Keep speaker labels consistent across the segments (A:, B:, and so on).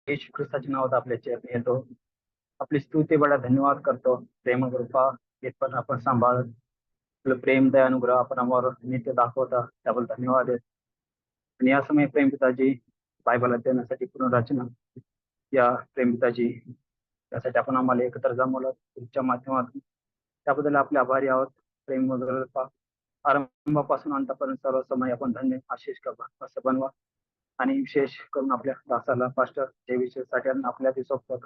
A: येशू ख्रिस्ताच्या नावात आपल्या चरणी येतो. आपली स्तुती बडा धन्यवाद करतो. प्रेम कृपा इथपर्यंत आपण सांभाळ आपलं प्रेम दया अनुग्रह आपण आम्हाला नित्य दाखवता त्याबद्दल धन्यवाद आहेत. आणि या समय प्रेमपिताजी बायबल अध्ययनासाठी पुनर्रचना या प्रेमपिताजी त्यासाठी आपण आम्हाला एकत्र जमवलं तुमच्या माध्यमातून त्याबद्दल आपले आभारी आहोत. प्रेम वगैरे आरंभापासून अंतापर्यंत सर्व समय आपण धन्य आशिष करा असं बनवा. आणि विशेष करून आपल्या दासाला पास्टर जे विषयासाठी आपल्या सोबत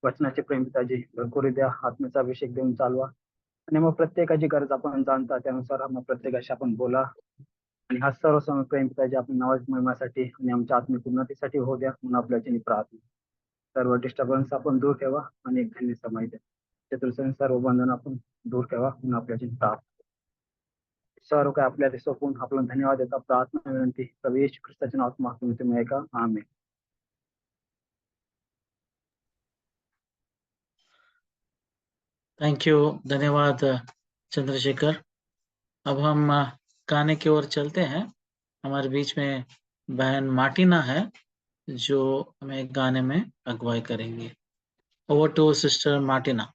A: वचनाचे प्रेमपिताजी भरपूर द्या आत्म्याचा अभिषेक देऊन चालवा. आणि मग प्रत्येकाची गरज आपण जाणता त्यानुसार मग प्रत्येकाशी आपण बोला. आणि हा सर्व समय प्रेमपिताजी आपण नावाच्या महिम्यासाठी आणि आमच्या आत्मिक उन्नतीसाठी हो द्या म्हणून आपल्याची प्रार्थना. सर्व डिस्टर्बन्स आपण दूर ठेवा आणि एक धन्य समय द्या. चतुर्थ सर्व बंधन आपण दूर ठेवा म्हणून आपल्याची प्रार्थना. सर्व काय आपल्या सोपून आपल्याला धन्यवाद देता प्रार्थना विनंती प्रभू येशू ख्रिस्ताच्या नावात मागतो तुम्ही ऐका. आमेन.
B: थैंक यू, धन्यवाद चंद्रशेखर। अब हम गाने की ओर चलते हैं। हमारे बीच में बहन मार्टिना है जो हमें गाने में अगुवाई करेंगी। Over to sister Martina.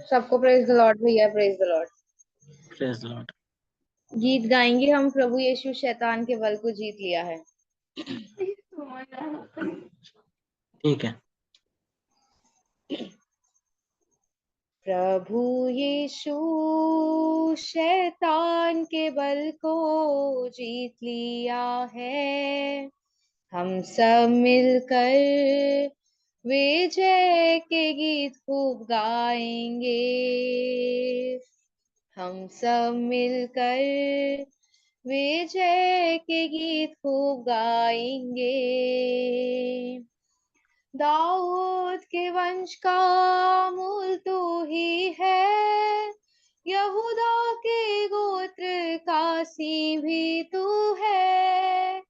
C: सबको प्रेज द लॉर्ड भैया, praise the Lord.
B: Praise the Lord.
C: गीत गाएंगे हम, प्रभु यीशु शैतान के बल को जीत लिया है।
B: ठीक है।
C: प्रभु यीशु शैतान के बल को जीत लिया है। हम सब मिलकर विजय के गीत खूब गाएंगे। हम सब मिलकर विजय के गीत खूब गाएंगे। दाऊद के वंश का मूल तू ही है, यहूदा के गोत्र का सिंह भी तू है।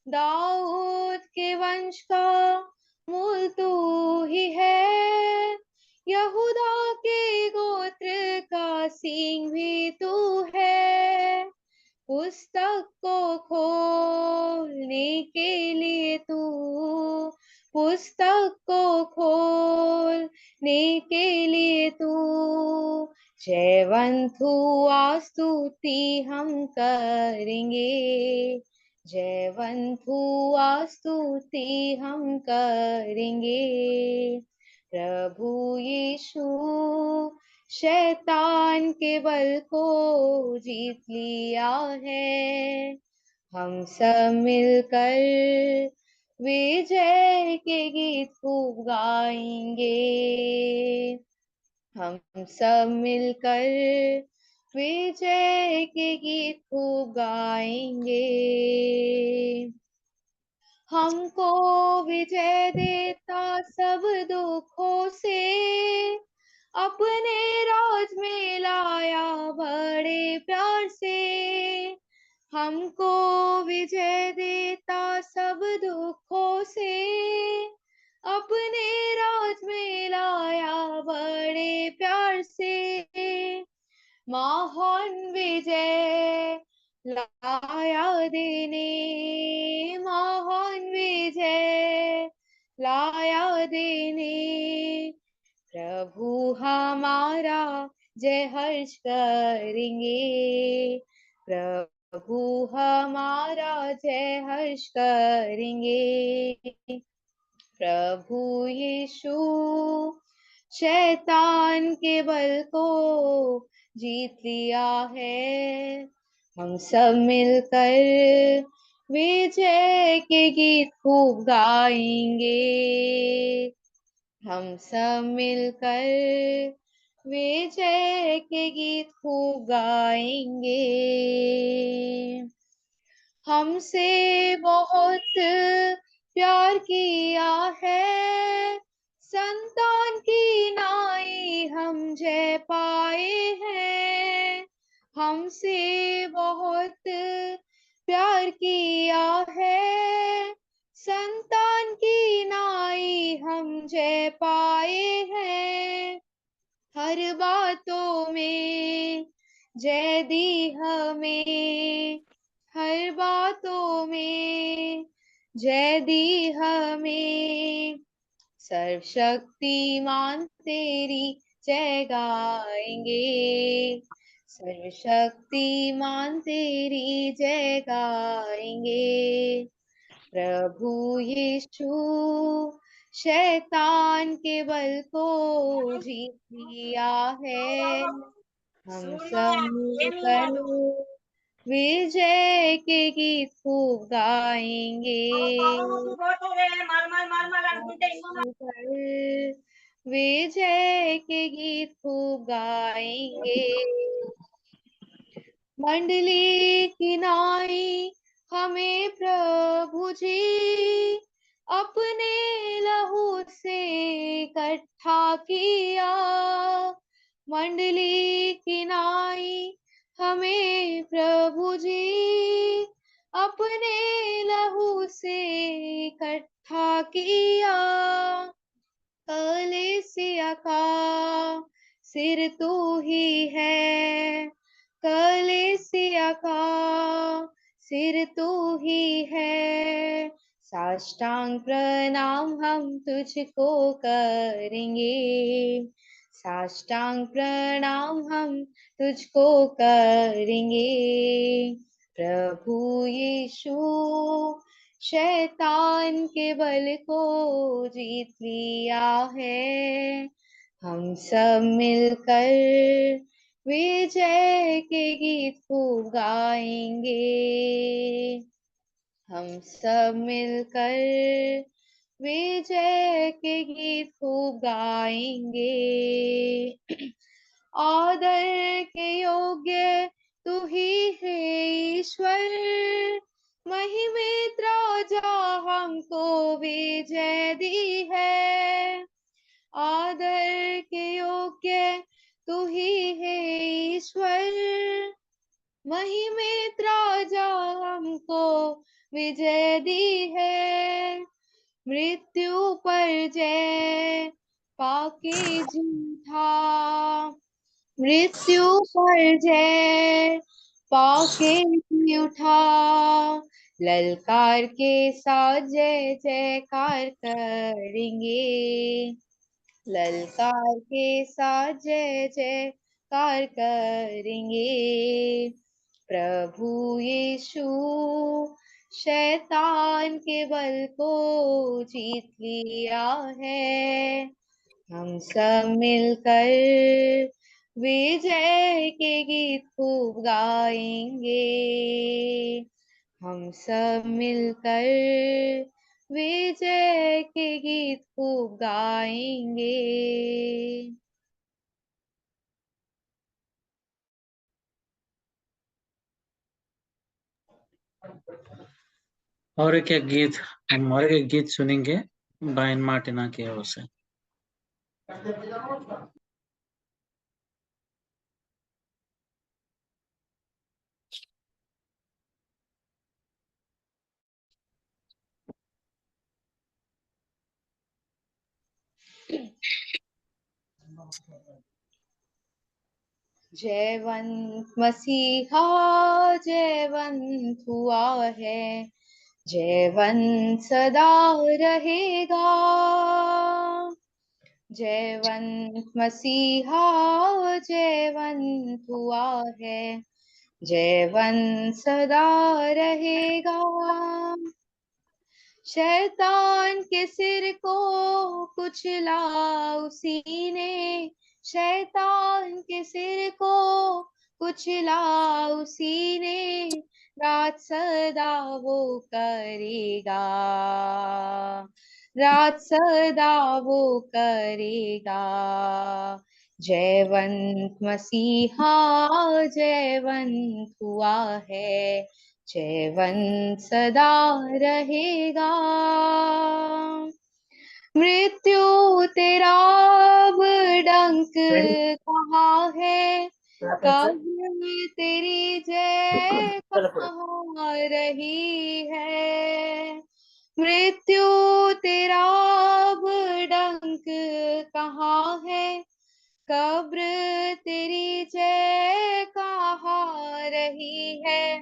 C: दाऊद के वंश का मूल तू ही है, यहूदा के गोत्र का सिंह भी तू है। पुस्तक को खोलने के लिए तू, पुस्तक को खोलने के लिए तू जयवंत हुआ, स्तुति हम करेंगे। जयवंत हुआ, स्तुति हम करेंगे। प्रभु यीशु शैतान के बल को जीत लिया है। हम सब मिलकर विजय के गीत खूब गाएंगे। हम सब मिलकर विजय के गीत खूब गाएंगे। हमको विजय देता सब दुखों से, अपने राज में लाया बड़े प्यार से। हमको विजय देता सब दुखों से, अपने राज में लाया बड़े प्यार से। महान विजय लाया देने, महान विजय लाया देने। प्रभु हमारा जय हर्ष करेंगे। प्रभु हमारा जय हर्ष करेंगे। प्रभु यीशु शैतान के बल को जीत लिया है। हम सब मिलकर विजय के गीत खूब गाएंगे। हम सब मिलकर विजय के गीत खूब गाएंगे। हमसे बहुत प्यार किया है, संतान की नाई हम जय पाए हैं। हमसे बहुत प्यार किया है, संतान की नाई हम जय पाए हैं। हर बातों में जय दी हमें, हर बातों में जय दी हमें। सर्वशक्तिमान तेरी जय गाएंगे, सर्वशक्तिमान तेरी जय गाएंगे। प्रभु यीशु शैतान के बल को जीत लिया है, हम सब मिलकर विजय के गीत खूब गाएंगे। मिलकर विजय के गीत खूब गाएंगे। मंडली की नाई हमें प्रभु जी अपने लहू से इकट्ठा किया। मंडली की नाई हमें प्रभु जी अपने लहू से इकट्ठा किया। कलीसिया का सिर तू ही है, कलीसिया का सिर तू ही है। साष्टांग प्रणाम हम तुझको करेंगे, साष्टांग प्रणाम हम तुझको करेंगे। प्रभु यीशु शैतान के बल को जीत लिया है, हम सब मिलकर विजय के गीत खूब गाएंगे। हम सब मिलकर विजय के गीत खूब गाएंगे। आदर के योग्य तू ही है ईश्वर, महिमित राजा हमको विजय दी है। आदर के योग्य तू ही है ईश्वर, महिमित राजा हमको विजय दी है। मृत्यु पर जय पाके जीता, मृत्यु पर जय पाके जी उठा। ललकार के साथ जय जयकार करेंगे, ललकार के साथ जय जयकार करेंगे। प्रभु यीशु शैतान के बल को जीत लिया है, हम सब मिलकर विजय के गीत खूब गाएंगे। हम सब मिलकर विजय के गीत खूब गाएंगे।
B: और एक गीत हम और एक गीत सुनेंगे बायन मार्टिना की ओर से।
C: जयवंत मसीहा जयवंत हुआ है, जयवंत सदा रहेगा। जयवंत मसीहा जयवंत हुआ है, जयवंत सदा रहेगा। शैतान के सिर को कुचला उसी ने, शैतान के सिर को कुचला उसी ने, राज सदा वो करेगा, राज सदा वो करेगा। जयवंत मसीहा जयवंत हुआ है, जयवंत सदा रहेगा। मृत्यु तेरा अब डंक कहाँ है, कब्र तेरी जय कहाँ रही है। मृत्यु तेरा अब डंक कहाँ है, कब्र तेरी जय कहाँ रही है।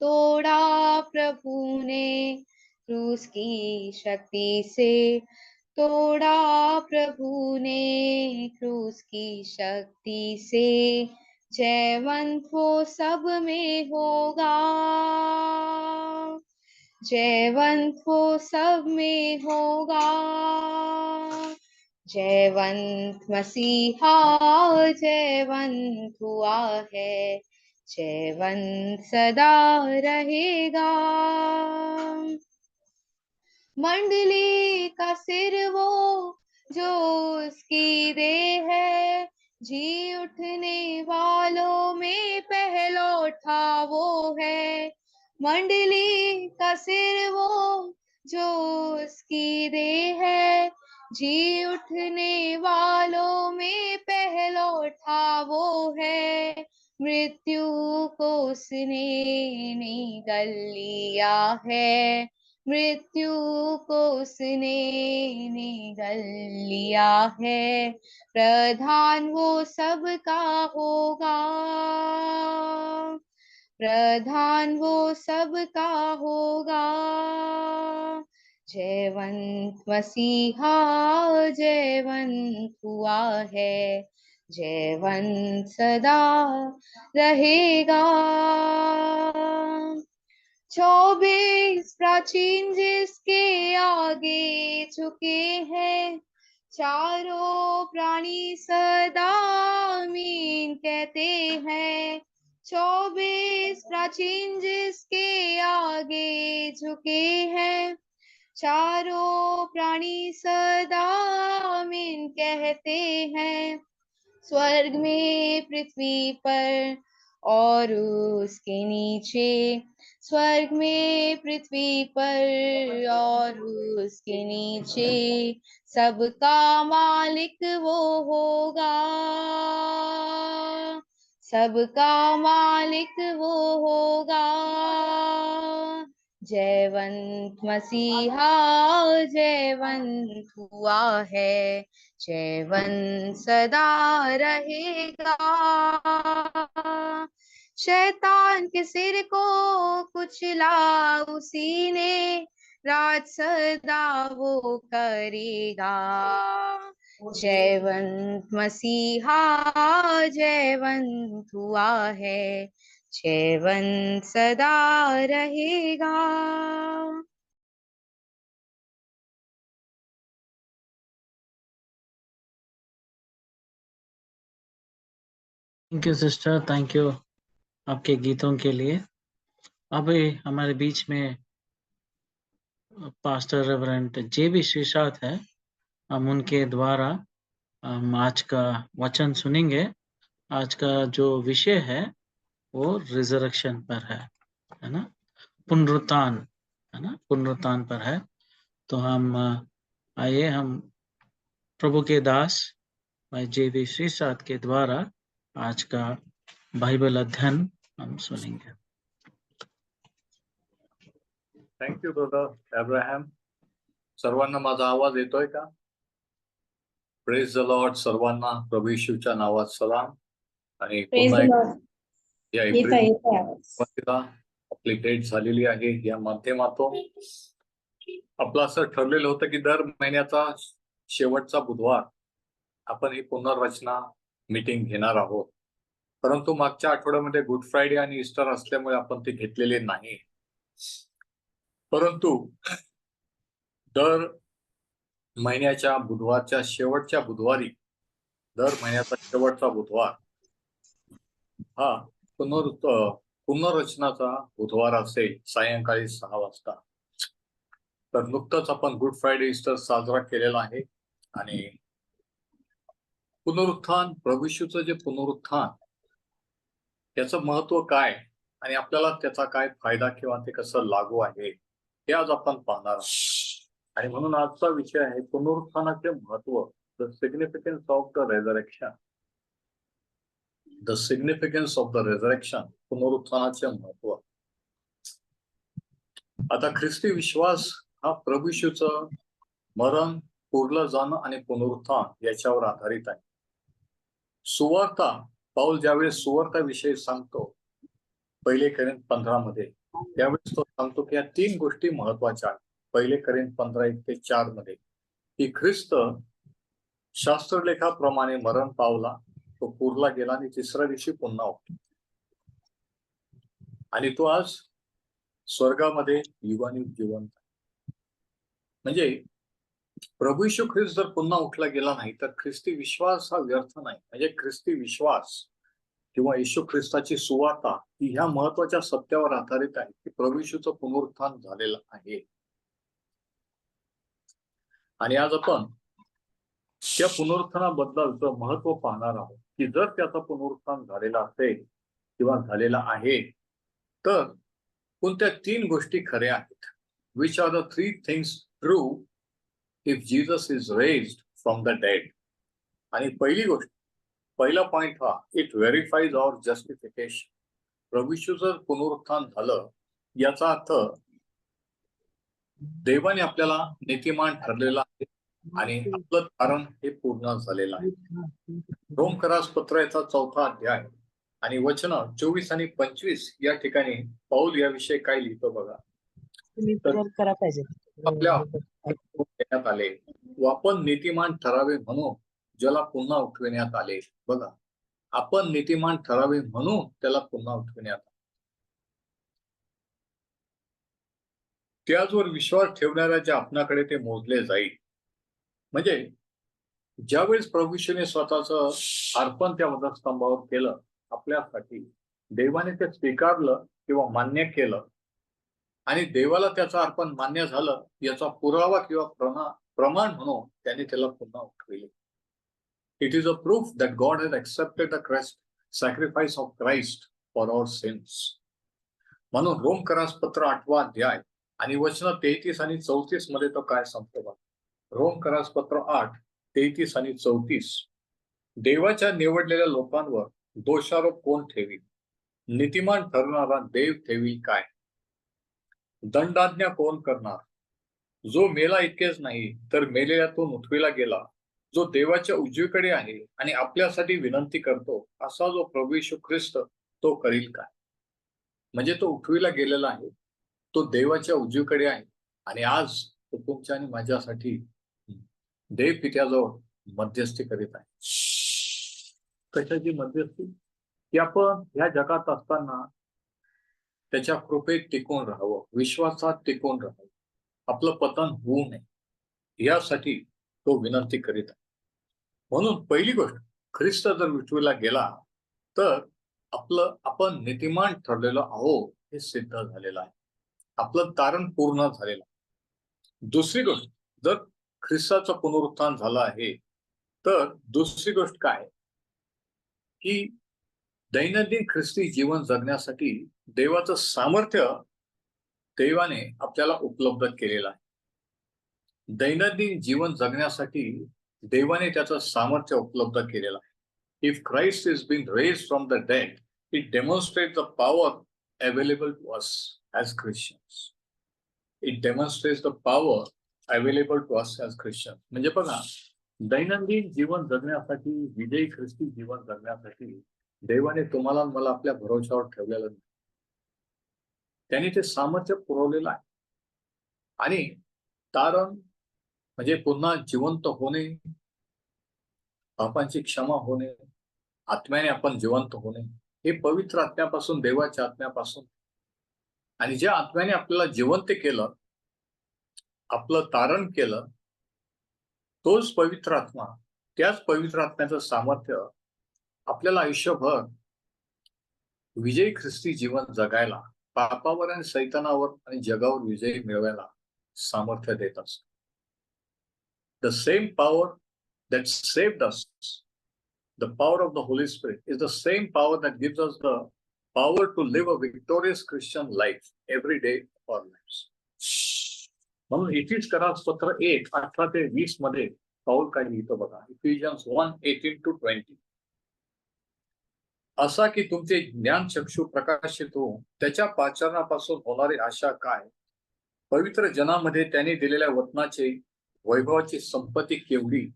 C: तोड़ा प्रभु ने क्रूस की शक्ति से तोड़ा प्रभु ने क्रूस की शक्ति से, जयवंत वो सब में होगा, जयवंत वो सब में होगा। जयवंत मसीहा जयवंत हुआ है, जयवंत सदा रहेगा। मंडली का सिर वो जो उसकी देह है, जी उठने वालों में पहलौठा वो है। मंडली का सिर वो जो उसकी देह है, जी उठने वालों में पहलौठा वो है। मृत्यु को उसने निगल लिया है, मृत्यु को उसने निगल लिया है। प्रधान वो सबका होगा, प्रधान वो सबका होगा। जयवंत मसीहा जयवंत हुआ है, जयवंत सदा रहेगा। 24 प्राचीन जिसके आगे झुके हैं, चारों प्राणी सदा आमीन कहते हैं। 24 प्राचीन जिसके आगे झुके हैं, चारों प्राणी सदा आमीन कहते हैं। स्वर्ग में पृथ्वी पर और उसके नीचे, स्वर्ग में पृथ्वी पर और उसके नीचे, सबका मालिक वो होगा, सबका मालिक वो होगा। जयवंत मसीहा जयवंत हुआ है, जयवंत सदा रहेगा। शैतान के सिर को कुचला उसी ने, राज सदा वो करेगा। जयवंत मसीहा जयवंत हुआ है, जयवंत सदा रहेगा।
B: Thank you sister, thank you आपके गीतों के लिए। अभी हमारे बीच में पास्टर रेवरेंट जे.बी. श्रीशात है। हम उनके द्वारा हम आज का वचन सुनेंगे। आज का जो विषय है वो रिजरेक्शन पर है ना, पुनरुत्थान, है ना, पुनरुत्थान पर है। तो हम आइए हम प्रभु के दास भाई जे.बी. श्रीशात के द्वारा आज का बाइबल अध्ययन हम सुनेंगे।
D: Thank you brother Abraham. सर्वांना माझा आवाज येतोय का? Praise the Lord. सर्वांना प्रभू येशूच्या नावात सलाम. आणि पुन्हा या एप्रिल आपली डेट झालेली आहे. या माध्यमातून आपलं असं ठरलेलं होतं की दर महिन्याचा शेवटचा बुधवार आपण ही पुनर्रचना मीटिंग घेणार आहोत. परंतु मागच्या आठवड्यामध्ये गुड फ्रायडे आणि ईस्टर असल्यामुळे आपण ते घेतलेले नाही. परंतु दर महिन्याच्या बुधवारच्या शेवटच्या बुधवारी, दर महिन्याचा शेवटचा बुधवार हा पुनर्रचनाचा बुधवार असेल सायंकाळी 6 वाजता. तर नुकतंच आपण गुड फ्रायडे ईस्टर साजरा केलेला आहे आणि पुनरुत्थान, प्रभू येशूचं जे पुनरुत्थान त्याचं महत्व काय आणि आपल्याला त्याचा काय फायदा किंवा ते कसं लागू आहे हे आज आपण पाहणार आहोत. आणि म्हणून आजचा विषय आहे पुनरुत्थानाचे महत्व, the significance of the resurrection. The significance of the resurrection, पुनरुत्थानाचे महत्व. आता ख्रिस्ती विश्वास हा प्रभू येशूचं मरण, पुरलं जाणं आणि पुनरुत्थान याच्यावर आधारित आहे. सुवार्ता, पाऊल ज्यावेळेस सुवार्ताविषयी सांगतो 1 कोरिंथ 15 मध्ये, त्यावेळेस तो सांगतो की या 3 गोष्टी महत्वाच्या आहेत. 1 कोरिंथ 15:1-4 मध्ये की ख्रिस्त शास्त्रलेखाप्रमाणे मरण पावला, तो पुरला गेला आणि तिसऱ्या दिवशी पुन्हा उठला. आणि तो आज स्वर्गामध्ये युगानुयुग जिवंत आहे. म्हणजे प्रभू येशू ख्रिस्त जर पुन्हा उठला गेला नाही तर ख्रिस्ती विश्वास हा व्यर्थ नाही. म्हणजे ख्रिस्ती विश्वास किंवा येशू ख्रिस्ताची सुवार्ता ही ह्या महत्वाच्या सत्यावर आधारित आहे की प्रभू येशूचं पुनरुत्थान झालेलं आहे. आणि आज आपण त्या पुनरुत्थानाबद्दलचं महत्व पाहणार आहोत की जर त्याचा पुनरुत्थान झालेला असेल किंवा झालेला आहे तर कोणत्या 3 गोष्टी खऱ्या आहेत. Which are the 3 things true if Jesus is raised from the dead. आणि पहिला पॉइंट हा, इट व्हेरीफाईज आवर जस्टिफिकेशन. प्रभू येशू जर पुनरुत्थान झालं याचा अर्थ देवाने आपल्याला नीतिमान ठरलेला आहे आणि आपलं कारण हे पूर्ण झालेलं आहे. रोमकरास पत्र याचा 4था अध्याय आणि वचन 24 आणि 25 या ठिकाणी पौल याविषयी काय लिहितो बघा. आपल्या देण्यात आले व आपण नीतिमान ठरावे म्हणून ज्याला पुन्हा उठविण्यात आले. बघा, आपण नीतिमान ठरावे म्हणून त्याला पुन्हा उठविण्यात आले. त्याचवर विश्वास ठेवणाऱ्याच्या आपणाकडे ते मोजले जाईल. म्हणजे ज्यावेळेस प्रभू येशूने स्वतःचं अर्पण त्या वधस्तंभावर केलं आपल्यासाठी, देवाने ते स्वीकारलं किंवा मान्य केलं आणि देवाला त्याचं अर्पण मान्य झालं याचा पुरावा किंवा प्रमाण म्हणून त्याने त्याला पुन्हा उठविले. It is a proof that God has accepted the sacrifice of Christ for our sins. म्हणून रोमकरास पत्र 8वा अध्याय आणि वचन 33 आणि 34 मध्ये तो काय सांगतो बघा. रोमकरास पत्र 8:33 आणि 34. देवाच्या निवडलेल्या लोकांवर दोषारोप कोण ठेवी? नीतिमान ठरणारा देव ठेवी काय? दंडाज्ञा कोण करणार? जो मेला इतकेच नाही तर मेलेल्यातून उठविला गेला, जो देवाच्या उजवीकडे आहे आणि आपल्यासाठी विनंती करतो, असा जो प्रभू येशू ख्रिस्त तो करील काय? म्हणजे तो उठविला गेलेला आहे, तो देवाच्या उजवीकडे आहे आणि आज तो तुमच्या आणि माझ्यासाठी देव पित्याजवळ मध्यस्थी करीत आहे. कशाची मध्यस्थी? की आपण ह्या जगात असताना त्याच्या कृपेत टिकून राहावं, विश्वासात टिकून राहावं, आपलं पतन होऊ नये यासाठी तो विनंती करीत आहे. म्हणून पहिली गोष्ट, ख्रिस्त जर उठविला गेला तर आपण नीतिमान ठरलेलो आहोत हे सिद्ध झालेलं आहे. आपलं तारण पूर्ण झालेलं आहे. दुसरी गोष्ट, जर ख्रिस्ताचं पुनरुत्थान झालं आहे तर दुसरी गोष्ट काय की दैनंदिन ख्रिस्ती जीवन जगण्यासाठी देवाचं सामर्थ्य देवाने आपल्याला उपलब्ध केलेलं आहे. दैनंदिन जीवन जगण्यासाठी देवाने त्याचं सामर्थ्य उपलब्ध केलेलं आहे. If Christ is been raised from the dead, it demonstrate the power available to us as Christians. It demonstrates the power available to us as Christians. म्हणजे बघा, दैनंदिन जीवन जगण्यासाठी, विजयी ख्रिस्ती जीवन जगण्यासाठी देवाने तुम्हाला मला आपल्या भरोशावर ठेवलेलं नाही. त्याने ते सामर्थ्य पुरवलेलं आहे. आणि तारण म्हणजे पुन्हा जिवंत होणे, पापांची क्षमा होणे, आत्म्याने आपण जिवंत होणे, हे पवित्र आत्म्यापासून, देवाच्या आत्म्यापासून. आणि ज्या आत्म्याने आपल्याला जिवंत केलं, आपलं तारण केलं, तोच पवित्र आत्मा, त्याच पवित्र आत्म्याचं सामर्थ्य आपल्याला आयुष्यभर विजयी ख्रिस्ती जीवन जगायला, पापावर आणि सैतानावर आणि जगावर विजय मिळवायला सामर्थ्य देत असतो. The same power that saved us, the power of the Holy Spirit, is the same power that gives us the power to live a victorious Christian life every day of our lives. म्हणून इफिसकरास पत्र 1:18-20 मध्ये पौल काय लिहितो बघा. Ephesians 1:18-20. असा की तुमचे ज्ञान चक्षु प्रकाशित होऊन त्याच्या पाचारणापासून होणारी आशा काय, पवित्र जनामध्ये त्याने दिलेल्या वचनाचे वैभवाची संपत्ती केवढी,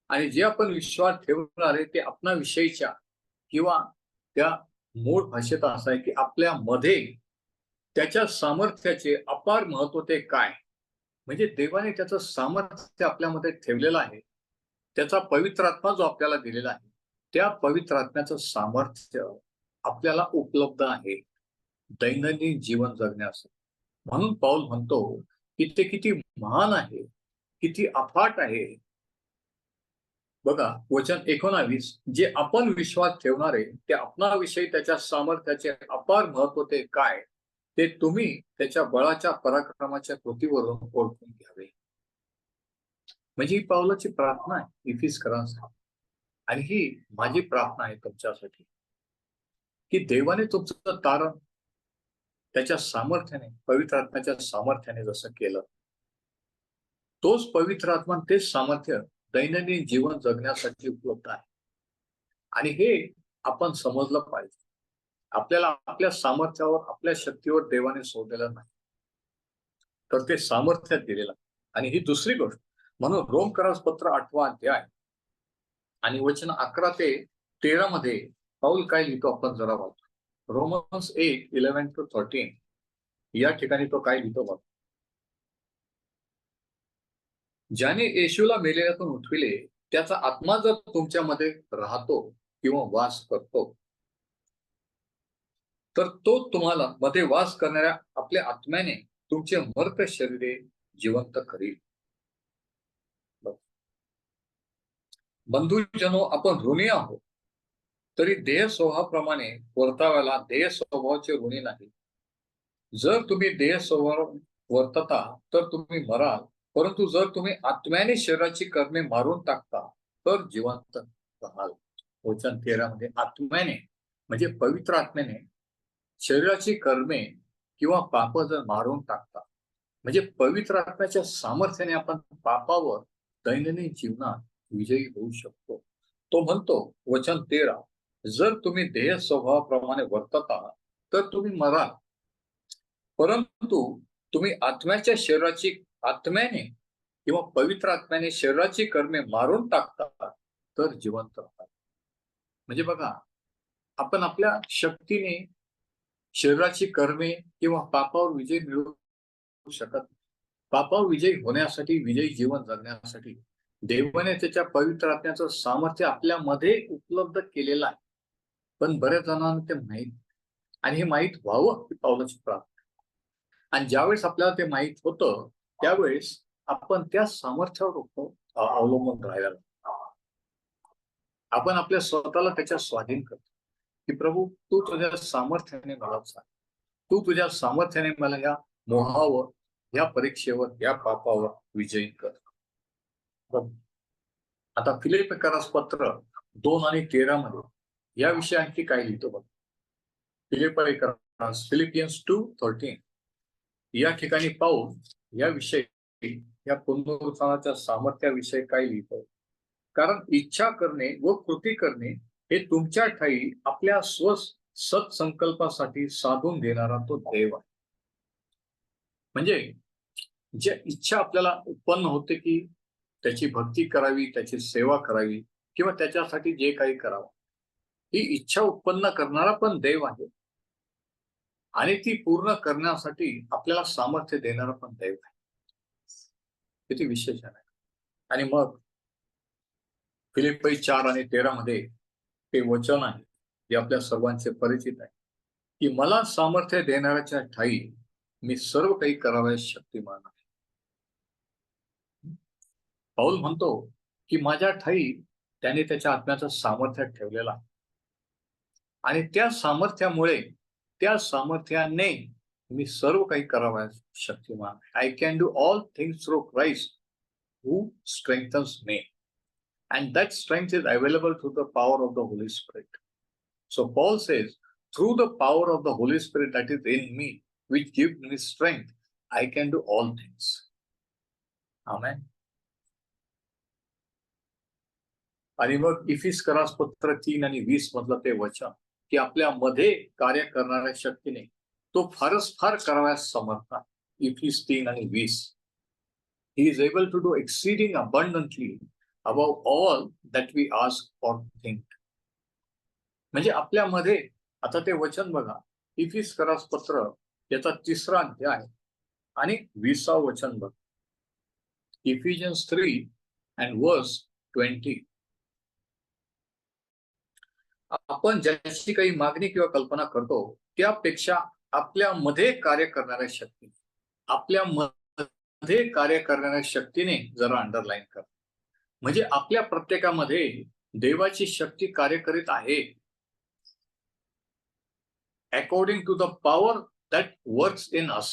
D: आणि जे आपण विश्वास ठेवणारे ते आपणाविषयीच्या किंवा त्या मूळ भाषेत असं आहे की आपल्यामध्ये त्याच्या सामर्थ्याचे अपार महत्व ते काय. म्हणजे देवाने त्याचं सामर्थ्य आपल्यामध्ये ठेवलेलं आहे. त्याचा पवित्र आत्मा जो आपल्याला दिलेला आहे, त्या पवित्र आत्म्याचं सामर्थ्य आपल्याला उपलब्ध आहे दैनंदिन जीवन जगण्यासाठी. म्हणून पाऊल म्हणतो की ते किती महान आहे, किती अफाट आहे. बघा वचन 19, जे आपण विश्वास ठेवणारे ते आपणाविषयी त्याच्या सामर्थ्याचे अपार महत्व ते काय ते तुम्ही त्याच्या बळाच्या पराक्रमाच्या कृतीवरून ओळखून घ्यावे. म्हणजे ही पावलाची प्रार्थना आहे इफिसकरांसाठी, आणि ही माझी प्रार्थना आहे तुमच्यासाठी की देवाने तुमचं तारण त्याच्या सामर्थ्याने, पवित्र आत्म्याच्या सामर्थ्याने जसं केलं, तोच पवित्र आत्मा, तेच सामर्थ्य दैनंदिन जीवन जगण्यासाठी उपलब्ध आहे. आणि हे आपण समजलं पाहिजे. आपल्याला आपल्या सामर्थ्यावर, आपल्या शक्तीवर देवाने सोडलेलं नाही, तर ते सामर्थ्य दिलेलं. आणि ही दुसरी गोष्ट म्हणून रोमकरास पत्र 8 अध्याय आणि वचन 11 ते 13 मध्ये पाऊल काय लिहितो आपण जरा बघतो. रोमन्स 8:11-13 या ठिकाणी तो काय लिहितो बघ. ज्याने येशूला मेलेल्यातून उठविले त्याचा आत्मा जर तुमच्यामध्ये राहतो किंवा वास करतो, तर तो तुम्हाला मध्ये वास करणाऱ्या आपल्या आत्म्याने तुमचे मर्त शरीरे जिवंत करील. बंधुजनो, आपण ऋणी आहोत तरी देह स्वभावाप्रमाणे वर्तावायला देह स्वभावाचे ऋणी नाही. जर तुम्ही देह स्वभाव वर्तता तर तुम्ही मराल, परंतु जर तुम्ही आत्म्याने शरीराची कर्मे मारून टाकता तर जिवंत राहाल. वचन 13 मध्ये आत्म्याने म्हणजे पवित्र आत्म्याने शरीराची कर्मे किंवा पाप जर मारून टाकता, म्हणजे पवित्र आत्म्याच्या सामर्थ्याने आपण पापावर दैनंदिन जीवनात विजयी होऊ शकतो. तो म्हणतो वचन 13, जर तुम्ही देह स्वभावाप्रमाणे वर्तता तर तुम्ही मराल, परंतु तुम्ही आत्म्याच्या शरीराची आत्म्याने किंवा पवित्र आत्म्याने शरीराची कर्मे मारून टाकता तर जिवंत राहतात. म्हणजे बघा, आपण आपल्या शक्तीने शरीराची कर्मे किंवा पापावर विजय मिळवू शकत. पापावर विजयी होण्यासाठी, विजयी जीवन जगण्यासाठी देवाने त्याच्या पवित्र आत्म्याचं सामर्थ्य आपल्यामध्ये उपलब्ध केलेलं आहे. पण बऱ्याच जणांना ते माहीत, आणि हे माहीत व्हावं ही पावलाची प्रार्थना. आणि ज्यावेळेस आपल्याला ते माहीत होतं त्यावेळेस आपण त्या सामर्थ्यावर अवलंबून राहायला लागतो. आपण आपल्या स्वतःला त्याच्या स्वाधीन करतो की प्रभू, तू तुझ्या सामर्थ्याने मला सांग, तू तुझ्या सामर्थ्याने मला या मोहावर, या परीक्षेवर, या पापावर विजयी कर. आता फिलिपियन्स पत्र 2 आणि 13 मध्ये या विषयी आणखी काय लिहितो बघ. फिलिपियन्स 2:13 या ठिकाणी पाऊल या विषयी, या पुनरुत्थानाच्या सामर्थ्याविषयी काय लिहितो. कारण इच्छा करणे व कृती करणे हे तुमच्या ठायी आपल्या सत्संकल्पासाठी साधून देणारा तो देव आहे. म्हणजे जे इच्छा आपल्याला उत्पन्न होते की त्याची भक्ती करावी, त्याची सेवा करावी किंवा त्याच्यासाठी जे काही करावं, ही इच्छा उत्पन्न करणारा पण देव आहे, आणि ती पूर्ण करण्यासाठी आपल्याला सामर्थ्य देणारा पण देव आहे. किती विशेष आहे. आणि मग फिलिप्पी 4 आणि 13 मध्ये ते वचन आहे जे आपल्या सर्वांचे परिचित आहे की मला सामर्थ्य देणाऱ्याच्या ठाई मी सर्व काही करावयास शक्तिमान आहे. पाऊल म्हणतो की माझ्या ठाई त्याने त्याच्या आत्म्याचं सामर्थ्य ठेवलेलं आहे, आणि त्या सामर्थ्यामुळे, त्या सामर्थ्याने मी सर्व काही करावयास शक्तिमान आहे. I can do all things through Christ who strengthens me, and that strength is available through the power of the Holy Spirit. So Paul says, through the power of the Holy Spirit that is in me, which gives me strength, I can do all things. Amen. आणि मग इफिसकरास पत्र 3 आणि 20 मधलं ते वचन की आपल्या मध्ये कार्य करणाऱ्या शक्तीने तो फारच फार करावयास समर्थ आहे. इफिस 3 आणि 20, he is able to do exceeding abundantly above all that we ask or think. म्हणजे आपल्यामध्ये, आता ते वचन बघा, इफिसकरास पत्र याचा 3रा अध्याय आणि 20वा वचन बघ. Ephesians 3 and verse 20. आपण ज्याची काही मागणी किंवा कल्पना करतो त्यापेक्षा आपल्यामध्ये कार्य करणाऱ्या शक्ती, आपल्यामध्ये कार्य करणाऱ्या शक्तीने जरा अंडरलाईन कर. म्हणजे आपल्या प्रत्येकामध्ये देवाची शक्ती कार्य करीत आहे. According to the power that works in us.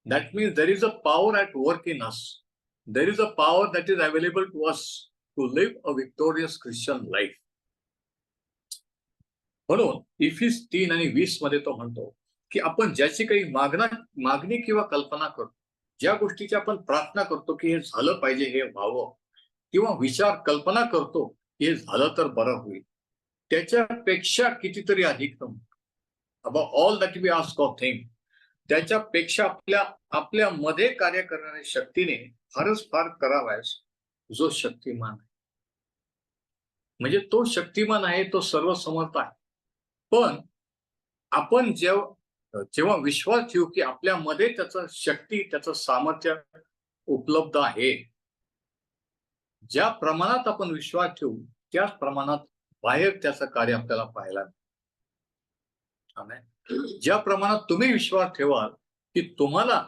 D: That means there is a power at work in us. There is a power that is available to us to live a victorious Christian life. म्हणून इफिस 3 आणि 20 मध्ये तो म्हणतो की आपण ज्याची काही मागणी किंवा कल्पना करतो, ज्या गोष्टीची आपण प्रार्थना करतो की हे झालं पाहिजे, हे व्हावं, किंवा विचार कल्पना करतो की हे झालं तर बरं होईल, त्याच्यापेक्षा कितीतरी अधिक above all that we ask or think, त्याच्यापेक्षा आपल्यामध्ये कार्य करणाऱ्या शक्तीने फारच फार करावयास जो शक्तिमान आहे. म्हणजे तो शक्तिमान आहे, तो सर्वसमर्थ आहे. पण आपण जेव्हा विश्वास ठेवू की आपल्यामध्ये त्याचं शक्ती, त्याचं सामर्थ्य उपलब्ध आहे, ज्या प्रमाणात आपण विश्वास ठेवू त्याच प्रमाणात बाहेर त्याचं कार्य आपल्याला पाहायला मिळेल. ज्या प्रमाणात तुम्ही विश्वास ठेवाल की तुम्हाला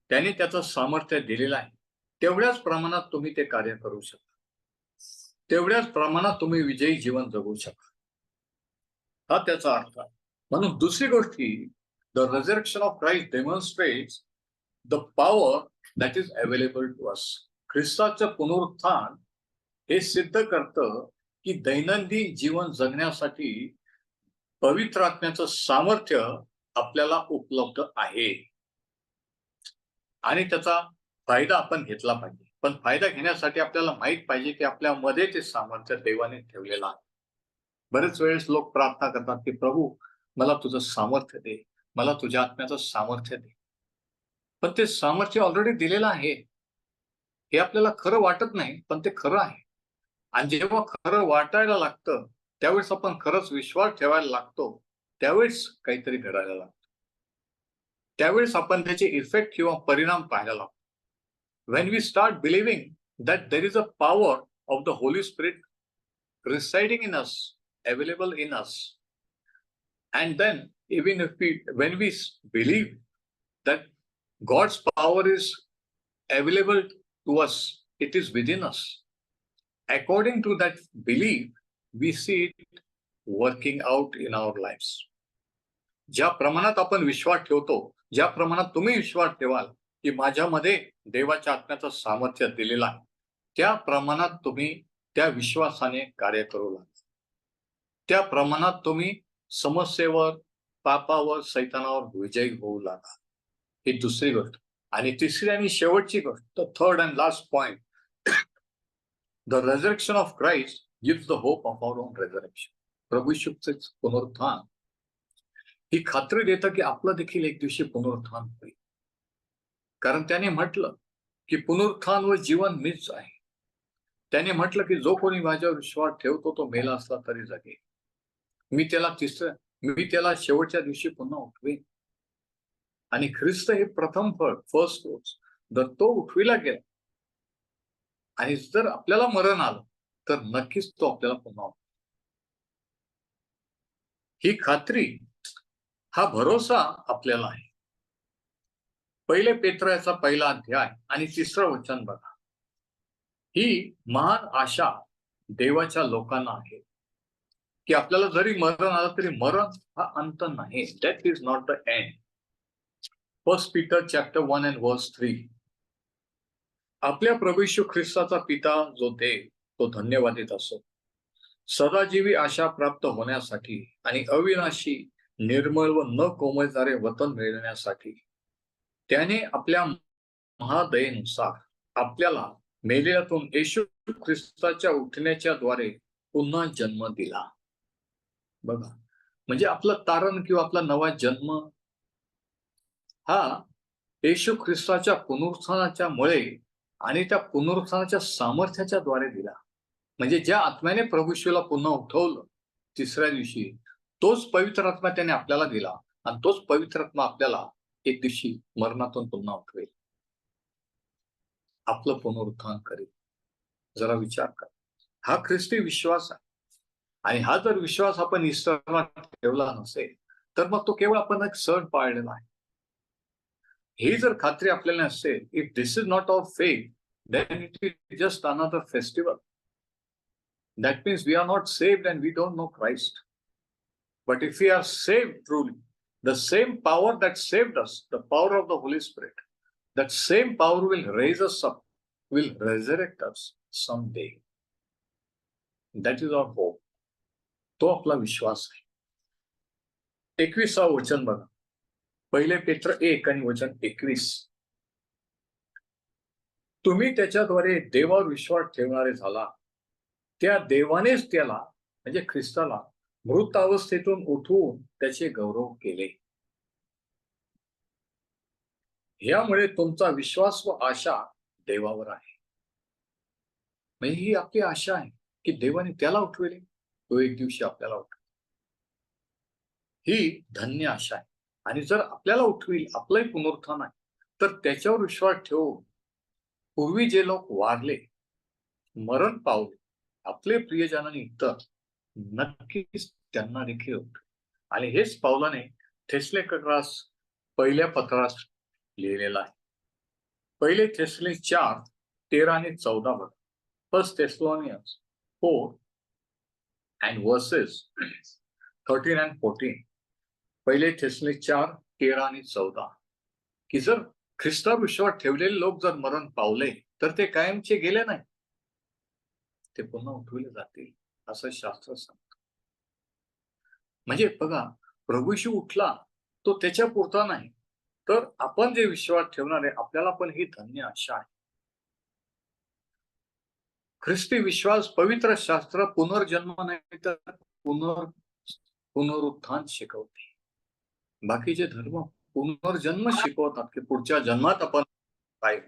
D: त्याने त्याचं सामर्थ्य दिलेलं आहे, तेवढ्याच प्रमाणात तुम्ही ते कार्य करू शकता, तेवढ्याच प्रमाणात तुम्ही विजयी जीवन जगू शकता. हा त्याचा अर्थ आहे. म्हणून दुसरी गोष्ट, the resurrection of Christ demonstrates the power that is available to us. ख्रिस्ताचं पुनरुत्थान हे सिद्ध करतं की दैनंदिन जीवन जगण्यासाठी पवित्र आत्म्याचं सामर्थ्य आपल्याला उपलब्ध आहे आणि त्याचा फायदा आपण घेतला पाहिजे. पण फायदा घेण्यासाठी आपल्याला माहित पाहिजे की आपल्यामध्ये ते सामर्थ्य देवाने ठेवलेलं आहे. बरेच वेळेस लोक प्रार्थना करतात की प्रभू मला तुझं सामर्थ्य दे, मला तुझ्या आत्म्याचं सामर्थ्य दे. पण ते सामर्थ्य ऑलरेडी दिलेलं आहे. हे आपल्याला खरं वाटत नाही, पण ते खरं आहे. आणि जेव्हा खरं वाटायला लागतं त्यावेळेस आपण खरंच विश्वास ठेवायला लागतो, त्यावेळेस काहीतरी घडायला लागतं, त्यावेळेस आपण त्याचे इफेक्ट किंवा परिणाम पाहायला लागतो. When we start believing that there is a power of the Holy Spirit residing in us, available in us, and then even when we believe that God's power is available to us, it is within us. According to that belief, we see it working out in our lives. ज्या प्रमाणात आपण विश्वास ठेवतो, ज्या प्रमाणात तुम्ही विश्वास ठेवाल की माझ्यामध्ये देवाच्या आत्म्याचं सामर्थ्य दिलेलं आहे, त्या प्रमाणात तुम्ही त्या विश्वासाने कार्य करू लागता. त्या प्रमाणात तुम्ही समस्येवर, पापावर, सैतानावर विजयी होऊ लागा. ही दुसरी गोष्ट. आणि तिसरी आणि शेवटची गोष्ट, the third and last point, the resurrection of Christ gives the hope of our own resurrection. प्रभू येशूचे पुनरुत्थान ही खात्री देतं की आपलं देखील एक दिवशी पुनरुत्थान होईल. कारण त्याने म्हटलं की पुनरुत्थान व जीवन मीच आहे. त्याने म्हटलं की जो कोणी माझ्यावर विश्वास ठेवतो तो मेला असला तरी जगेल. मी त्याला शेवटच्या दिवशी पुन्हा उठवेन. आणि ख्रिस्त हे प्रथम फळ, फर्स्ट फ्रुट्स, जर तो उठविला गेला आणि जर आपल्याला मरण आलं तर नक्कीच तो आपल्याला पुन्हा. ही खात्री, हा भरोसा आपल्याला आहे. पहिले पेत्राचा पहिला अध्याय आणि 3रं वचन बघा. ही महान आशा देवाच्या लोकांना आहे की आपल्याला जरी मरण आलं तरी मरण हा अंत नाही. Death is not the end. 1 Peter chapter 1 and verse 3. आपल्या प्रभू येशू ख्रिस्ताचा पिता जो देव तो धन्यवादित असो. सदाजीवी आशा प्राप्त होण्यासाठी आणि अविनाशी, निर्मळ व न कोमळणारे वतन मिळवण्यासाठी त्याने आपल्या महादयेनुसार आपल्याला मेलेल्यातून येशू ख्रिस्ताच्या उठण्याच्या द्वारे पुन्हा जन्म दिला. बघा, म्हणजे आपलं तारण किंवा आपला नवा जन्म हा येशू ख्रिस्ताच्या पुनरुत्थानाच्या मुळे आणि त्या पुनरुत्थानाच्या सामर्थ्याच्या द्वारे दिला. म्हणजे ज्या आत्म्याने प्रभू येशूला पुन्हा उठवलं 3ऱ्या दिवशी, तोच पवित्र आत्मा त्याने आपल्याला दिला आणि तोच पवित्र आत्मा आपल्याला एक दिवशी मरणातून पुन्हा उठवेल. आपलं पुनरुत्थान करेल. जरा विचार करा, हा ख्रिस्ती विश्वास आहे. आणि हा जर विश्वास आपण ईस्टरला ठेवला नसेल तर मग तो केवळ आपण एक सण पाळलेला आहे. ही जर खात्री आपल्याला नसेल, if this is not of faith, then it is just another festival. That means we are not saved and we don't know Christ. But if we are saved truly, the same power that saved us, the power of the Holy Spirit, that same power will raise us up, will resurrect us someday. That is our hope. तो आपला विश्वास आहे. 21 वचन बघा, 1 पेत्र 1 आणि वचन 21. तुम्ही त्याच्याद्वारे देवावर विश्वास ठेवणारे झाला, त्या देवानेच त्याला म्हणजे ख्रिस्ताला मृत अवस्थेतून उठवून त्याचे गौरव केले. यामुळे तुमचा विश्वास व आशा देवावर आहे. म्हणजे ही आपली आशा आहे की देवाने त्याला उठवेले, तो एक दिवशी आपल्याला उठवेल. ही धन्य आशा आहे. आणि जर आपल्याला उठवील, आपलंही पुनरुत्थान आहे, तर त्याच्यावर विश्वास ठेवून पूर्वी जे लोक वारले, मरण पावले, आपले प्रियजनांनी इतर, नक्कीच त्यांना देखील उठवेल. आणि हेच पौलाने थेसलोनिकरास पहिल्या पत्रात लिहिलेलं आहे. 1 थेसलोनिक 4:13 आणि 14 बघा. 1 Thessalonians 4 and verses 13 and 14. 1 थेसलोनिक 4:13 आणि 14. की जर ख्रिस्तावर विश्वास ठेवलेले लोक जर मरण पावले तर ते कायमचे गेले नाही, ते पुन्हा उठवले जातील असं शास्त्र सांगतं. म्हणजे बघा, प्रभू येशू उठला तो त्याच्या पुरता नाही, तर आपण जे विश्वास ठेवणार आहे आपल्याला पण ही धन्य आशा आहे. ख्रिस्ती विश्वास, पवित्र शास्त्र पुनर्जन्म नाही तर पुनरुत्थान शिकवते. बाकीचे धर्म पुनर्जन्म शिकवतात की पुढच्या जन्मात आपण काय,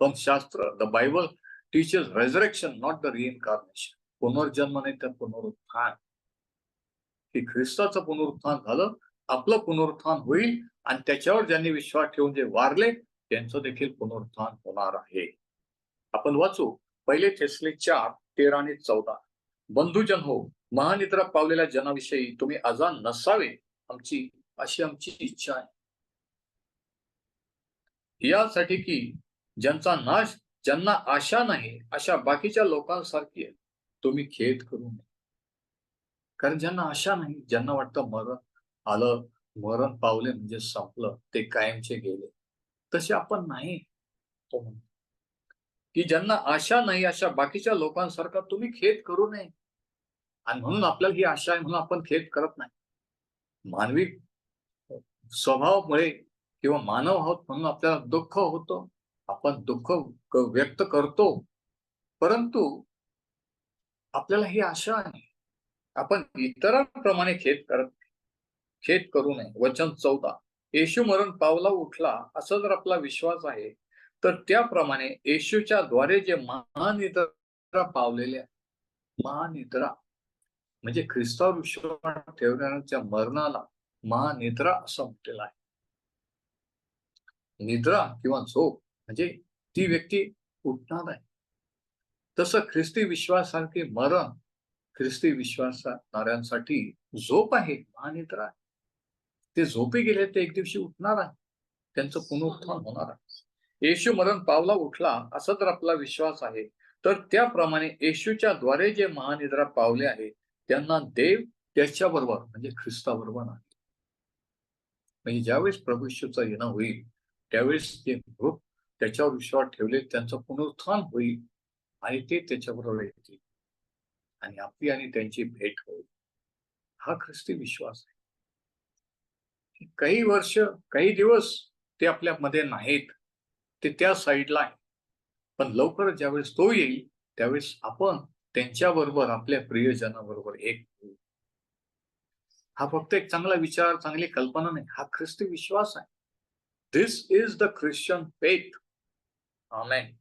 D: पण शास्त्र, the Bible teaches resurrection, not the reincarnation. पुनर्जन्म नाही तर पुनरुत्थान. की ख्रिस्ताचं पुनरुत्थान झालं, आपलं पुनरुत्थान होईल आणि त्याच्यावर ज्यांनी विश्वास ठेवून जे वारले त्यांचं देखील पुनरुत्थान होणार आहे. आपण वाचू 1 थेसलोनिक 4:13 आणि 14. बंधुजन हो, महानिद्रा पावलेल्या जनाविषयी तुम्ही अजाण नसावे अशी आमची इच्छा आहे. यासाठी की ज्यांना आशा नाही अशा बाकीच्या लोकांसारखी तुम्ही खेद करू नये. कारण ज्यांना आशा नाही, ज्यांना वाटतं मरण आलं, मरण पावले म्हणजे संपलं, ते कायमचे गेले, तसे आपण नाही. तो म्हणतो की ज्यांना आशा नाही अशा बाकीच्या लोकांसारखा तुम्ही खेद करू नये. आणि म्हणून आपल्याला ही आशा आहे म्हणून आपण खेद करत नाही. मानवी स्वभावामुळे किंवा मानव आहोत म्हणून आपल्याला दुःख होतं, आपण दुःख व्यक्त करतो, परंतु आपल्याला ही आशा आहे, आपण इतरांप्रमाणे खेद करू नये. वचन 14. येशू मरण पावला उठला असा जर आपला विश्वास आहे तर त्याप्रमाणे येशूच्या द्वारे जे महानिद्रा पावलेल्या, महानिद्रा म्हणजे ख्रिस्तावर विश्वास ठेवणाऱ्यांच्या मरणाला महानिद्रा असं म्हटलेलं आहे. निद्रा किंवा झोप म्हणजे ती व्यक्ती उठणार आहे. तसं ख्रिस्ती विश्वासासारखे मरण ख्रिस्ती विश्वासणाऱ्यांसाठी झोप आहे, महानिद्रा आहे. ते झोपी गेले ते एक दिवशी उठणार आहे, त्यांचं पुनरुत्थान होणार आहे. येशू मरण पावला उठला असा जर आपला विश्वास आहे तर त्याप्रमाणे येशूच्या द्वारे जे महानिद्रा पावले आहे त्यांना देव त्याच्याबरोबर म्हणजे ख्रिस्ताबरोबर आहे. म्हणजे ज्यावेळेस प्रभू येशूचं येणं होईल त्यावेळेस जे मृत त्याच्यावर विश्वास ठेवले त्यांचं पुनरुत्थान होईल आणि ते त्याच्याबरोबर येतील आणि आपली आणि त्यांची भेट होईल. हा ख्रिस्ती विश्वास आहे. काही वर्ष, काही दिवस ते आपल्या मध्ये नाहीत, ते त्या साईडला आहे, पण लवकर ज्यावेळेस तो येईल त्यावेळेस आपण त्यांच्याबरोबर आपल्या प्रियजनाबरोबर एक होऊ. हा फक्त एक चांगला विचार, चांगली कल्पना नाही, हा ख्रिस्ती विश्वास आहे. दिस इज द ख्रिश्चन फेथ. आमेन.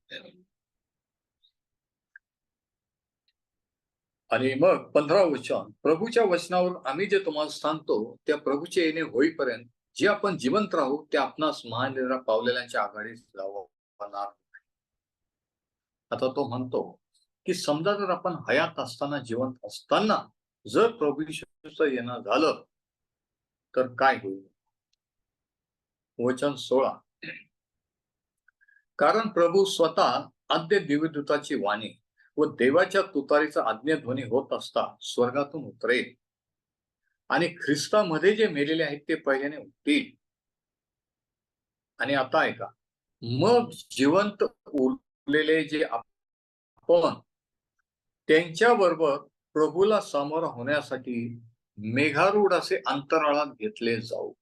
D: आणि मग 15 वचन, प्रभूच्या वचनावर आम्ही जे तुम्हाला सांगतो त्या प्रभूचे येणे होईपर्यंत जे आपण जिवंत राहू ते आपणास महानिद्रा पावलेल्यांच्या आघाडीत लावणार. आता तो म्हणतो की समजा जर आपण हयात असताना, जिवंत असताना जर प्रभू येशूचं येणं झालं तर काय होईल? वचन 16. कारण प्रभू स्वतः आद्य दिव्यदूताची वाणी व देवाच्या तुतारीचा आज्ञाध्वनी होत असता स्वर्गातून उतरेल आणि ख्रिस्तामध्ये जे मेलेले आहेत ते पहिल्याने उठतील. आणि आता ऐका, मग जिवंत उरलेले जे आपण त्यांच्याबरोबर प्रभूला सामोरं होण्यासाठी मेघारूढ असे अंतराळात घेतले जाऊ,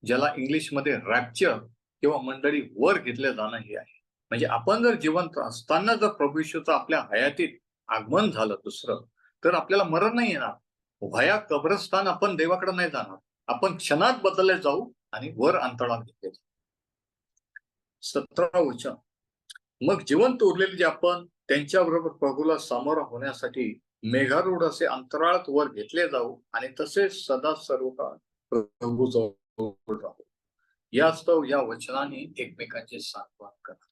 D: ज्याला इंग्लिशमध्ये रॅप्चर किंवा मंडळी वर घेतले जाणं हे आहे. म्हणजे आपण जर जिवंत असताना जर प्रभू येशूचं आपल्या हयातीत आगमन झालं दुसरं, तर आपल्याला मरण नाही येणार. भया कब्रस्तान आपण देवाकडे नाही जाणार, आपण क्षणात बदलले जाऊ आणि वर अंतराळात घेतले जाऊ. 17 वचन. मग जिवंत उरलेले जे आपण त्यांच्याबरोबर प्रभूला सामोरं होण्यासाठी मेघारूढ असे अंतराळात वर घेतले जाऊ आणि तसेच सदा सर्व काळ प्रभू जवळ राहू. यास्तव या वचनाने एकमेकांचे सांत्वन करा.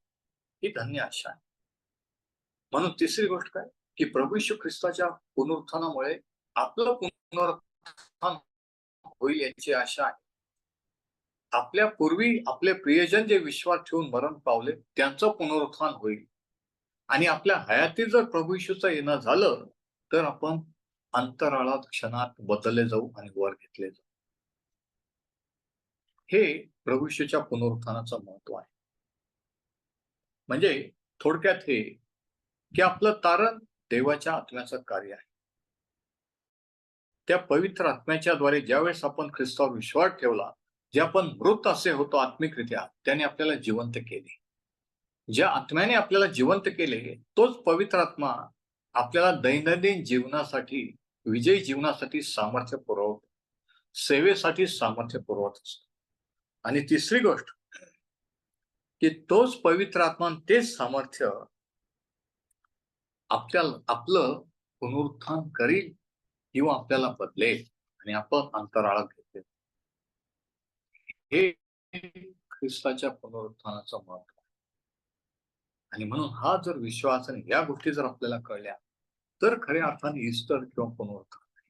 D: ही धन्य आशा आहे. म्हणून तिसरी गोष्ट काय की प्रभू येशू ख्रिस्ताच्या पुनरुत्थानामुळे आपलं पुनरुत्थान होईल याची आशा आहे. आपल्या पूर्वी आपले प्रियजन जे विश्वास ठेवून मरण पावले त्यांचं पुनरुत्थान होईल आणि आपल्या हयातीत जर प्रभू येशूचं येणं झालं तर आपण अंतराळात क्षणात बदलले जाऊ आणि वर घेतले जाऊ. हे प्रभू येशूच्या पुनरुत्थानाचं महत्व आहे. म्हणजे थोडक्यात हे की आपलं तारण देवाच्या आत्म्याचं कार्य आहे. त्या पवित्र आत्म्याच्या द्वारे ज्यावेळेस आपण ख्रिस्तावर विश्वास ठेवला, जे आपण मृत असे होतो आत्मिकरित्या, त्याने आपल्याला जिवंत केले. ज्या आत्म्याने आपल्याला जिवंत केले तोच पवित्र आत्मा आपल्याला दैनंदिन जीवनासाठी, विजयी जीवनासाठी सामर्थ्य पुरवतो, सेवेसाठी सामर्थ्य पुरवत असतो. आणि तिसरी गोष्ट की तोच पवित्र आत्मा, तेच सामर्थ्य आपल्याला आपलं पुनरुत्थान करील किंवा आपल्याला बदलेल आणि आपण अंतराळात घेतले. हे ख्रिस्ताच्या पुनरुत्थानाचं महत्व आहे. आणि म्हणून हा जर विश्वास आणि या गोष्टी जर आपल्याला कळल्या तर खऱ्या अर्थाने ईस्टर किंवा पुनरुत्थान आहे.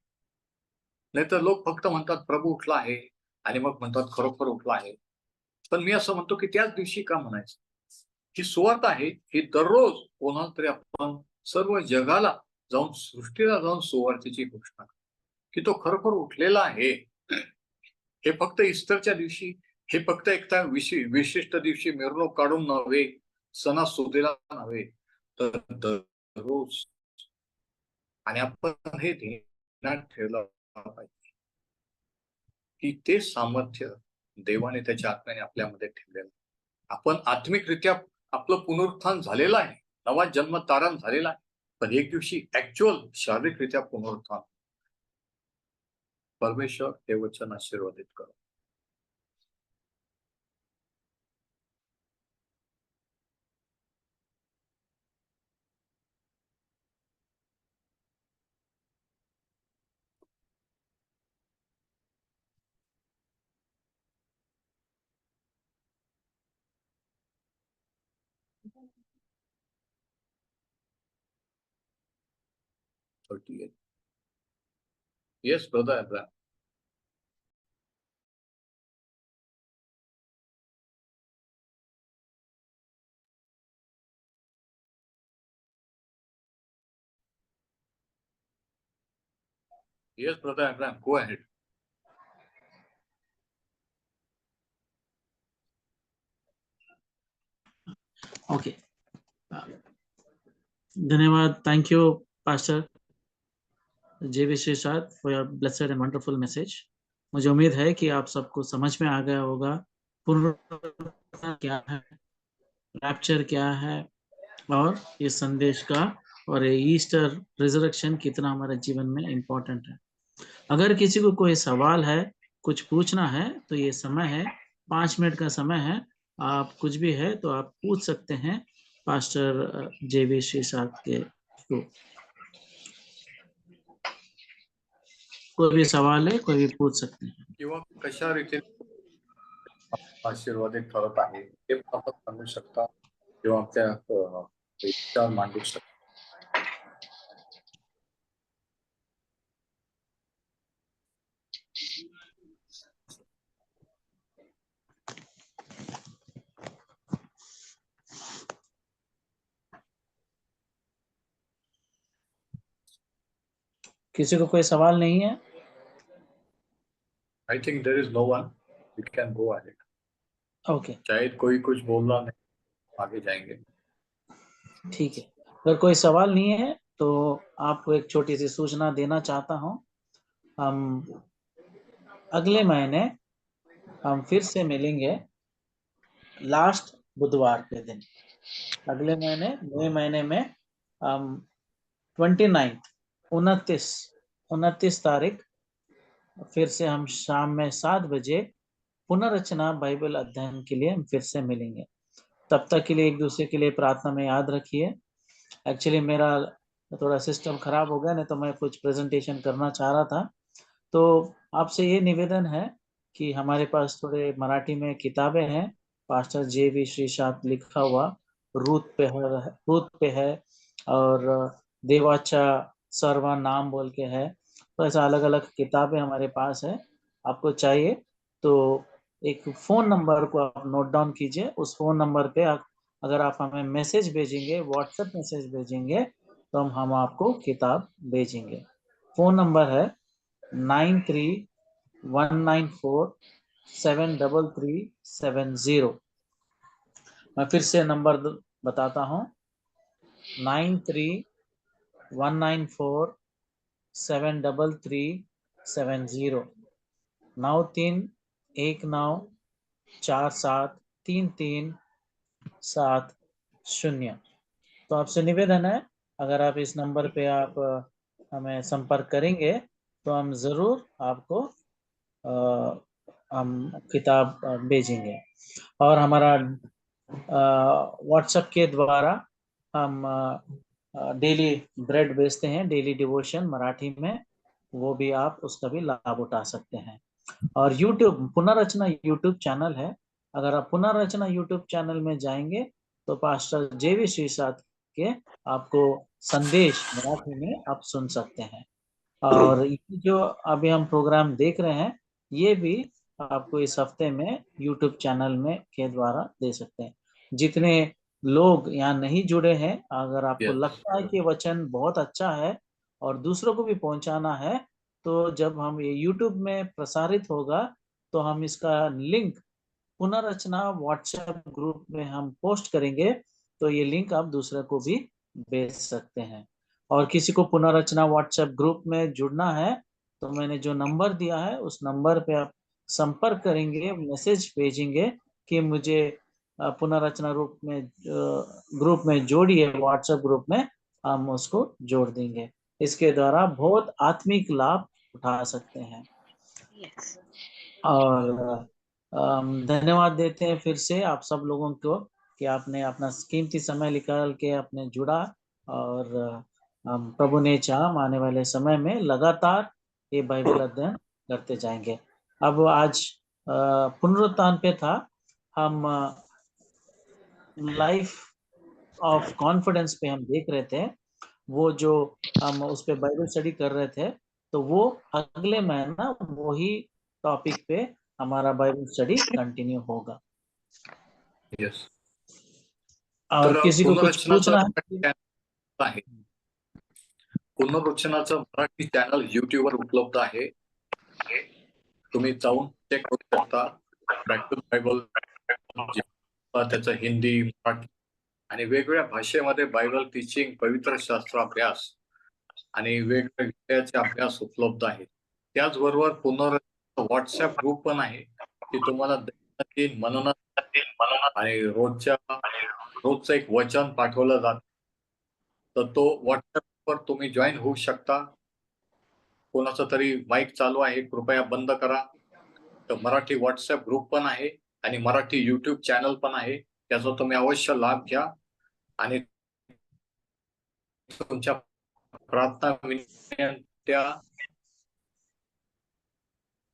D: नाहीतर लोक फक्त म्हणतात प्रभू उठला आहे आणि मग म्हणतात खरोखर उठला आहे. पण मी असं म्हणतो की त्याच दिवशी का म्हणायचं? ही सुवार्ता आहे, ही दररोज कोणाला तरी आपण सर्व जगाला जाऊन, सृष्टीला जाऊन सुवार्तेची घोषणा की तो खरोखर उठलेला आहे. हे फक्त ईस्टरच्या दिवशी, हे फक्त एकदा विशिष्ट दिवशी मिरवणूक काढून नव्हे, सणासुदीला नव्हे, तर दररोज. आणि आपण हे ध्यानात ठेवलं पाहिजे की ते सामर्थ्य देवाने त्याच्या आत्म्याने आपल्यामध्ये ठेवलेलं. आपण आत्मिकरित्या आपलं पुनरुत्थान झालेलं आहे, नवा जन्म तारण झालेला आहे, पण एक दिवशी ऍक्च्युअल शारीरिकरित्या पुनरुत्थान. परमेश्वर हे वचन आशीर्वादित करो. Yes, brother Abraham. Yes, brother Abraham, go ahead.
B: Okay. धन्यवाद. Thank you, Pastor JV Srishad, for your blessed and wonderful message. मुझे उम्मीद है कि आप सबको समझ में आ गया होगा पुनरुत्थान क्या है, रैप्चर क्या है, और ये संदेश का और ये ईस्टर रिजरेक्शन कितना हमारे जीवन में इम्पोर्टेंट है. अगर किसी को कोई सवाल है, कुछ पूछना है, तो ये समय है, 5 मिनट का समय है. आप कुछ भी है तो आप पूछ सकते हैं पास्टर JV Srishad के को. कोई भी सवाल है, कोई भी पूछ सकते हैं.
D: किंवा कशा रीतीने आशीर्वादित ठरत आहे ते आपण सांगू शकता. किंवा आपल्या विचार मांडू शकता.
B: किसी को कोई सवाल नहीं है?
D: I think there is no one. We can go ahead.
B: Okay,
D: शायद कोई कुछ बोल रहा नहीं, आगे जाएंगे.
B: ठीक है. अगर कोई सवाल नहीं है तो आपको एक छोटी सी सूचना देना चाहता हूँ. हम अगले महीने हम फिर से मिलेंगे लास्ट बुधवार के दिन. अगले महीने मई महीने में हम 29 तारीख फिर से हम शाम में 7 बजे पुनर्रचना बाइबल अध्ययन के लिए हम फिर से मिलेंगे. तब तक के लिए एक दूसरे के लिए प्रार्थना में याद रखिए. एक्चुअली मेरा थोड़ा सिस्टम खराब हो गया, नहीं तो मैं कुछ प्रेजेंटेशन करना चाह रहा था. तो आपसे ये निवेदन है कि हमारे पास थोड़े मराठी में किताबें हैं. पास्टर JV श्रीशात लिखा हुआ रूत पे है और देवाचा सर्वा नाम बोल के है. तो ऐसा अलग अलग किताबें हमारे पास है. आपको चाहिए तो एक फोन नंबर को आप नोट डाउन कीजिए. उस फोन नंबर पे अगर आप हमें मैसेज भेजेंगे, व्हाट्सएप मैसेज भेजेंगे, तो हम आपको किताब भेजेंगे. फोन नंबर है 9319473370. मैं फिर से नंबर बताता हूँ 9319473370 9319473370. तो आपसे निवेदन है, अगर आप इस नंबर पे आप हमें संपर्क करेंगे तो हम जरूर आपको हम किताब भेजेंगे. और हमारा व्हाट्सएप के द्वारा हम डेली ब्रेड भेजते हैं, डेली डिवोशन मराठी में, वो भी आप उसका भी लाभ उठा सकते हैं. और यूट्यूब पुनर्रचना यूट्यूब चैनल है. अगर आप पुनर्रचना यूट्यूब चैनल में जाएंगे तो पास्टर JV श्रीशात के आपको संदेश मराठी में आप सुन सकते हैं. और ये जो अभी हम प्रोग्राम देख रहे हैं ये भी आपको इस हफ्ते में यूट्यूब चैनल में के द्वारा दे सकते हैं. जितने लोग यहाँ नहीं जुड़े हैं, अगर आपको
D: Yes.
B: लगता है कि वचन बहुत अच्छा है और दूसरों को भी पहुंचाना है, तो जब हम ये यूट्यूब में प्रसारित होगा तो हम इसका लिंक पुनर्रचना व्हाट्सएप ग्रुप में हम पोस्ट करेंगे. तो ये लिंक आप दूसरे को भी भेज सकते हैं. और किसी को पुनर्रचना व्हाट्सएप ग्रुप में जुड़ना है तो मैंने जो नंबर दिया है उस नंबर पे आप संपर्क करेंगे, मैसेज भेजेंगे कि मुझे पुनर्रचना ग्रुप में जोड़िए. व्हाट्सएप ग्रुप में हम उसको जोड़ देंगे. इसके द्वारा बहुत आत्मिक लाभ उठा सकते हैं.
C: Yes.
B: और धन्यवाद देते हैं फिर से आप सब लोगों को कि आपने अपना कीमती समय निकाल के आपने जुड़ा. और हम प्रभु ने चाहा आने वाले समय में लगातार ये बाइबल अध्ययन करते जाएंगे. अब आज पुनरुत्थान पे था, हम लाइफ ऑफ कॉन्फिडेंस पे हम देख रहे थे. वो जो हम उस पे बाइबल स्टडी कर रहे थे, तो वो अगले महीना वही टॉपिक पे हमारा बाइबल स्टडी कंटिन्यू होगा.
D: Yes.
B: और
D: तर
B: किसी को कुछ पूछना है?
D: पुनर्रचनाचं आहे. पुनर्रचनाचं मराठी चॅनल YouTube वर उपलब्ध आहे. तुम्ही जाऊन चेक करू शकता. प्रॅक्टिस बायबल त्याचं हिंदी, मराठी आणि वेगवेगळ्या भाषेमध्ये बायबल टीचिंग, पवित्र शास्त्र अभ्यास आणि वेगवेगळ्या विषयाचे अभ्यास उपलब्ध आहेत. त्याचबरोबर पुनर्रचना व्हॉट्सअप ग्रुप पण आहे की तुम्हाला दैनंदिन मनन आणि रोजचं एक वचन पाठवलं जातं. तर तो व्हॉट्सअपवर तुम्ही जॉईन होऊ शकता. कोणाचा तरी माईक चालू आहे, कृपया बंद करा. तर मराठी व्हॉट्सअप ग्रुप पण आहे आणि मराठी YouTube चॅनल पण आहे. त्याचा तुम्ही अवश्य लाभ घ्या आणि तुमच्या प्रार्थना विनंत्या,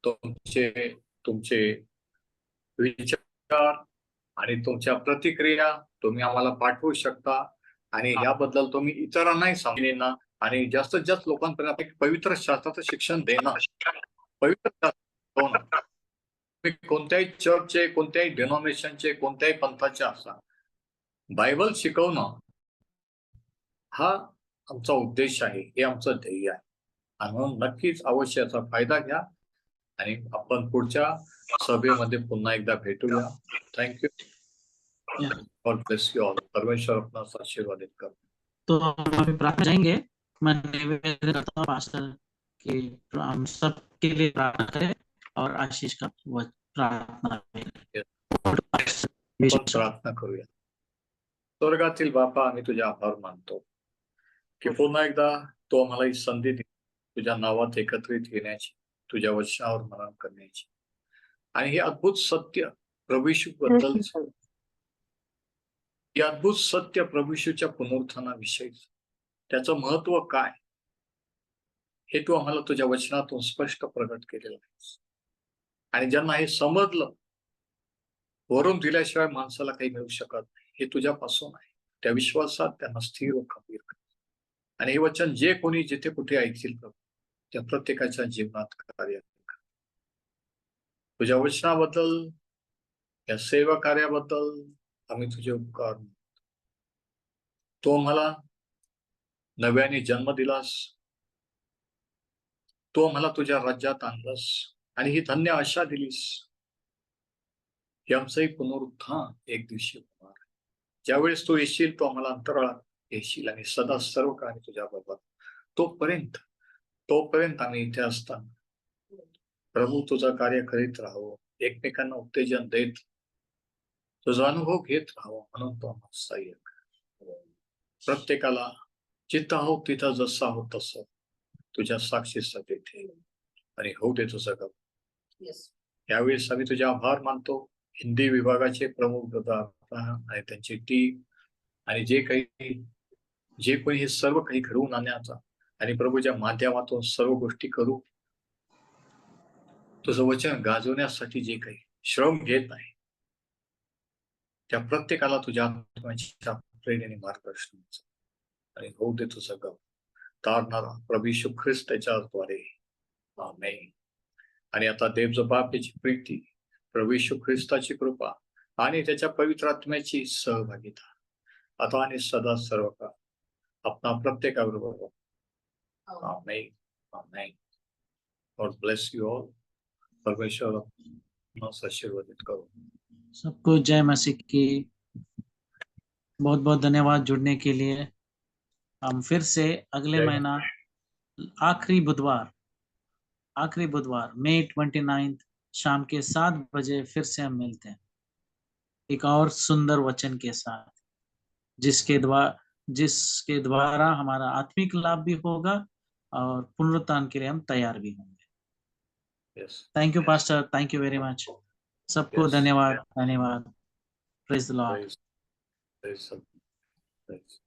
D: तुमचे विचार आणि तुमच्या प्रतिक्रिया तुम्ही आम्हाला पाठवू शकता आणि याबद्दल तुम्ही इतरांनाही सांगणं आणि जास्तीत जास्त लोकांपर्यंत एक पवित्र शास्त्राचं शिक्षण देणं. पवित्र शास्त्र होणं. तुम्ही कोणत्याही चर्चचे, कोणत्याही डिनॉमिनेशनचे, कोणत्याही पंथाचे असा बायबल शिकवणं हा आमचा उद्देश आहे, हे आमचं ध्येय आहे. आणि म्हणून नक्कीच अवश्य याचा फायदा घ्या आणि आपण पुढच्या सभेमध्ये पुन्हा एकदा भेटूया. Thank you. God bless you all. परमेश्वर अपना आशीर्वादित करो.
B: तो हम अभी प्रार्थना जाएंगे. मैं निवेदन करता हूँ पास्टर कि हम सब के लिए प्रार्थना करें और आशीष का प्रार्थना करें.
D: आपण प्रार्थना करूया. स्वर्गातील बापा, आम्ही तुझे आभार मानतो की पुन्हा एकदा तू आम्हाला ही संधी दिली तुझ्या नावात एकत्रित येण्याची, तुझ्या वचनावर मनन करण्याची आणि हे अद्भुत सत्य प्रभू येशू बद्दल, हे अद्भुत सत्य प्रभू येशूच्या पुनरुत्थानाविषयी, त्याचं महत्व काय हे तू आम्हाला तुझ्या वचनातून स्पष्ट प्रकट केलेलं आहेस. आणि ज्यांना हे समजलं, वरून दिल्याशिवाय माणसाला काही मिळू शकत नाही, हे तुझ्यापासून आहे. त्या विश्वासात त्यांना स्थिर व खंबीर कर. आणि हे वचन जे कोणी जिथे कुठे ऐकतील प्रभू, त्या प्रत्येकाच्या जीवनात कार्य कर. तुझ्या वचनाबद्दल, या सेवा कार्याबद्दल आम्ही तुझे उपकार मानतो. तो आम्हाला नव्याने जन्म दिलास, तो आम्हाला तुझ्या राज्यात आणलास आणि ही धन्य आशा दिलीस की आमचंही पुनरुत्थान एक दिवशी होणार. ज्यावेळेस तू येशील, तो आम्हाला अंतराळात येशील आणि सदा सर्व काही तुझ्या बरोबर. तोपर्यंत आम्ही इथे असताना प्रभू तुझं कार्य करीत राहावं, एकमेकांना उत्तेजन देत तुझा अनुभव घेत राहावं म्हणून तो आम्हाला सहाय्य कर. प्रत्येकाला जिथं आहोत तिथं जसं आहोत तसं तुझ्या साक्षीसाठी ठेव आणि होऊ दे तुझं काम. यावेळेस आम्ही तुझे आभार मानतो. हिंदी विभागाचे प्रमुख दादा आणि त्यांची टीम आणि जे कोणी हे सर्व काही घडवून आणण्याचा आणि प्रभूच्या माध्यमातून सर्व गोष्टी करू, तुझं वचन गाजवण्यासाठी जे काही श्रम घेत आहे, त्या प्रत्येकाला तुझ्या आत्म्याच्या प्रेरणेने मार्गदर्शन आणि होऊ दे तुझं गाव तारणारा प्रभू येशू ख्रिस्त त्याच्याद्वारे. आमेन. आणि आता देव बापाची प्रीती, प्रभू येशू ख्रिस्ताची कृपा आणि त्याच्या पवित्र आत्म्याची सहभागिता आता आणि सदा सर्व काळ आपणा प्रत्येकाबरोबर. Amen. Amen. God bless you all. परमेश्वर आपणास आशीर्वादित करो.
B: सबको जय मसीह की. बहुत बहुत धन्यवाद जुड़ने के लिए. हम फिर से अगले
D: जय
B: महीना आखिरी बुधवार मई 29 शाम के 7 बजे फिर से हम मिलते हैं एक और सुंदर वचन के साथ, जिसके द्वारा हमारा आत्मिक लाभ भी होगा और पुनरुत्थान के लिए हम तैयार भी होंगे.
D: Yes.
B: Thank you pastor. Thank you very much. सबको
D: Yes.
B: धन्यवाद. Praise the Lord.
D: Praise. Praise. Praise.